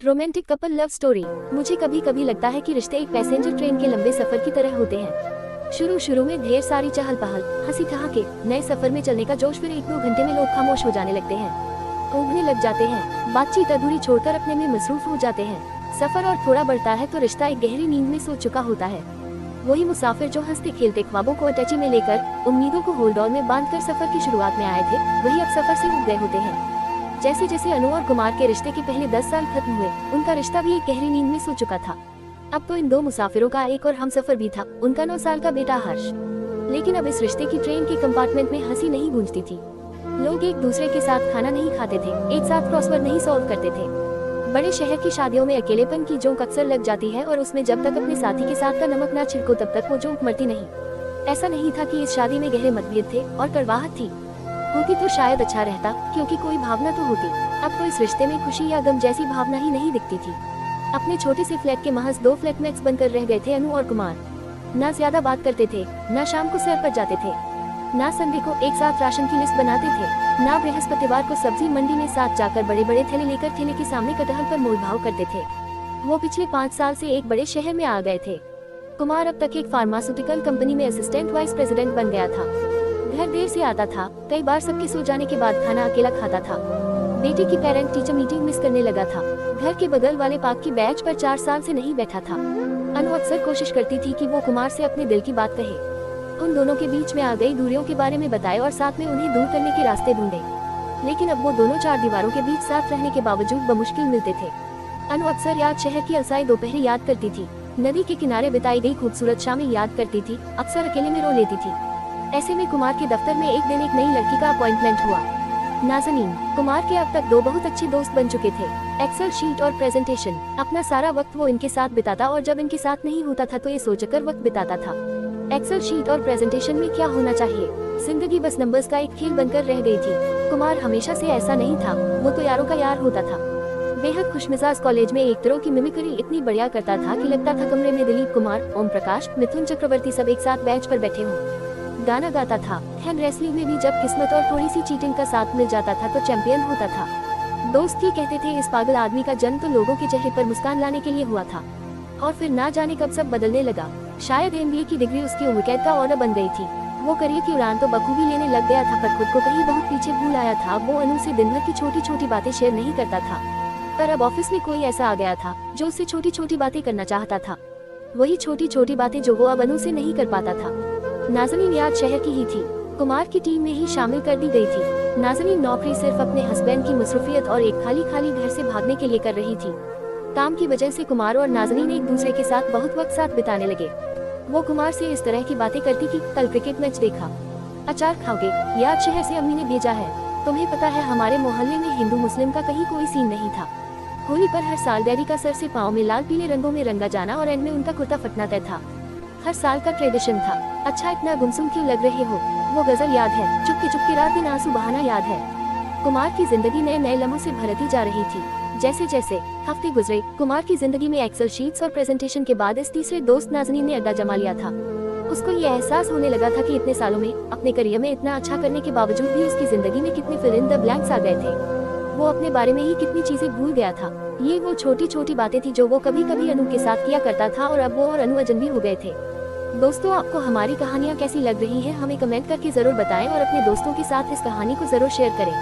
Romantic couple love story. मुझे कभी कभी लगता है कि रिश्ते एक पैसेंजर ट्रेन के लंबे सफर की तरह होते हैं। शुरू में ढेर सारी चहल पहल, हंसी ठहाके, नए सफर में चलने का जोश, फिर 1-2 घंटे में लोग खामोश हो जाने लगते हैं, ऊँघने लग जाते हैं, बातचीत अधूरी छोड़कर अपने में मसरूफ हो जाते हैं। सफर और थोड़ा बढ़ता है तो रिश्ता एक गहरी नींद में सो चुका होता है। वही मुसाफिर जो हंसते खेलते ख्वाबों को अटैची में लेकर उम्मीदों को होल्ड ऑन में बांधकर सफर की शुरुआत में आए थे, वही अब सफर से उब गए होते हैं। जैसे जैसे अनु और कुमार के रिश्ते के पहले 10 साल खत्म हुए, उनका रिश्ता भी एक गहरी नींद में सो चुका था। अब तो इन दो मुसाफिरों का एक और हमसफर भी था, उनका 9 साल का बेटा हर्ष। लेकिन अब इस रिश्ते की ट्रेन के कंपार्टमेंट में हंसी नहीं गूंजती थी। लोग एक दूसरे के साथ खाना नहीं खाते थे, एक साथ क्रॉसवर्ड नहीं सॉल्व करते थे। बड़े शहर की शादियों में अकेलेपन की जोंक अक्सर लग जाती है, और उसमें जब तक अपने साथी के साथ का नमक ना छिड़को तब तक वो जोंक मरती नहीं। ऐसा नहीं था कि इस शादी में गहरे मतभेद थे और कड़वाहट थी। होती तो शायद अच्छा रहता, क्योंकि कोई भावना तो होती। अब तो इस रिश्ते में खुशी या गम जैसी भावना ही नहीं दिखती थी। अपने छोटे से फ्लैट के महज 2 फ्लैटमेट्स बनकर रह गए थे अनु और कुमार। ना ज्यादा बात करते थे, ना शाम को सैर पर जाते थे, ना संडे को एक साथ राशन की लिस्ट बनाते थे, ना बृहस्पतिवार को सब्जी मंडी में साथ जाकर बड़े बड़े थैले लेकर ठेले के सामने कटहल पर मोलभाव करते थे। वो पिछले 5 साल से एक बड़े शहर में आ गए थे। कुमार अब तक एक फार्मास्यूटिकल कंपनी में असिस्टेंट वाइस प्रेसिडेंट बन गया था। घर देर से आता था, कई बार सबके सो जाने के बाद खाना अकेला खाता था। बेटे की पेरेंट टीचर मीटिंग मिस करने लगा था। घर के बगल वाले पार्क की बेंच पर 4 साल से नहीं बैठा था। अनु अक्सर कोशिश करती थी कि वो कुमार से अपने दिल की बात कहे, उन दोनों के बीच में आ गई दूरियों के बारे में बताए और साथ में उन्हें दूर करने के रास्ते ढूंढे। लेकिन अब वो दोनों 4 दीवारों के बीच साथ रहने के बावजूद बमुश्किल मिलते थे। अनु अक्सर याद शहर की अलसाई दोपहर याद करती थी, नदी के किनारे बिताई गई खूबसूरत शामें याद करती थी, अक्सर अकेले में रो लेती थी। ऐसे में कुमार के दफ्तर में एक दिन एक नई लड़की का अपॉइंटमेंट हुआ, नाज़नीन। कुमार के अब तक 2 बहुत अच्छे दोस्त बन चुके थे, एक्सेल शीट और प्रेजेंटेशन। अपना सारा वक्त वो इनके साथ बिताता और जब इनके साथ नहीं होता था तो ये सोचकर वक्त बिताता था, एक्सेल शीट और प्रेजेंटेशन में क्या होना चाहिए। जिंदगी बस नंबर्स का एक खेल बनकर रह गई थी। कुमार हमेशा से ऐसा नहीं था, वो तो यारों का यार होता था। बेहद खुशमिजाज कॉलेज में एक तरह की मिमिक्री इतनी बढ़िया करता था कि लगता था कमरे में दिलीप कुमार, ओम प्रकाश, मिथुन चक्रवर्ती सब एक साथ बेंच पर बैठे हों। गाना गाता था। हैंड रेसलिंग में भी जब किस्मत और थोड़ी सी चीटिंग का साथ मिल जाता था तो चैंपियन होता था। दोस्त ही कहते थे इस पागल आदमी का जन्म तो लोगों के चेहरे पर मुस्कान लाने के लिए हुआ था, और फिर ना जाने कब सब बदलने लगा। शायद MBA की डिग्री उसकी उम्मीद का ऑर्डर बन गई थी। वो करियर की उड़ान तो बखूबी लेने लग गया था, पर खुद को कहीं बहुत पीछे भूल आया था। वो अनु से दिन भर की छोटी छोटी बातें शेयर नहीं करता था, पर अब ऑफिस में कोई ऐसा आ गया था जो उससे छोटी छोटी बातें करना चाहता था। वही छोटी छोटी बातें जो वो अब अनु से नहीं कर पाता था। नाज़नीन याद शहर की ही थी, कुमार की टीम में ही शामिल कर दी गई थी। नाज़नीन नौकरी सिर्फ अपने हस्बैंड की मसरूफियत और एक खाली खाली घर से भागने के लिए कर रही थी। काम की वजह से कुमार और नाज़नीन एक दूसरे के साथ बहुत वक्त साथ बिताने लगे। वो कुमार से इस तरह की बातें करती कि कल क्रिकेट मैच देखा, अचार खाओगे, याद शहर से अम्मी ने भेजा है। तुम्हें पता है हमारे मोहल्ले में हिंदू मुस्लिम का कहीं कोई सीन नहीं था। होली पर हर साल डैडी का सर से पाँव में लाल पीले रंगों में रंगा जाना और एंड में उनका कुर्ता फटना तय था। हर साल का ट्रेडिशन था। अच्छा इतना गुमसुम क्यों लग रहे हो, वो गजल याद है, चुपके चुपके रात दिन आंसू बहाना याद है। कुमार की जिंदगी नए नए लम्हों से भरती जा रही थी। जैसे जैसे हफ्ते गुजरे, कुमार की जिंदगी में एक्सेल शीट्स और प्रेजेंटेशन के बाद इस तीसरे दोस्त नाज़नीन ने अड्डा जमा लिया था। उसको ये एहसास होने लगा था कि इतने सालों में अपने करियर में इतना अच्छा करने के बावजूद भी उसकी जिंदगी में कितने फिल इन द ब्लैंक्स आ गए थे। वो अपने बारे में ही कितनी चीजें भूल गया था। ये वो छोटी छोटी बातें थी जो वो कभी कभी अनु के साथ किया करता था, और अब वो और अनु अजनबी हो गए थे। दोस्तों, आपको हमारी कहानियाँ कैसी लग रही हैं हमें कमेंट करके जरूर बताएं, और अपने दोस्तों के साथ इस कहानी को जरूर शेयर करें।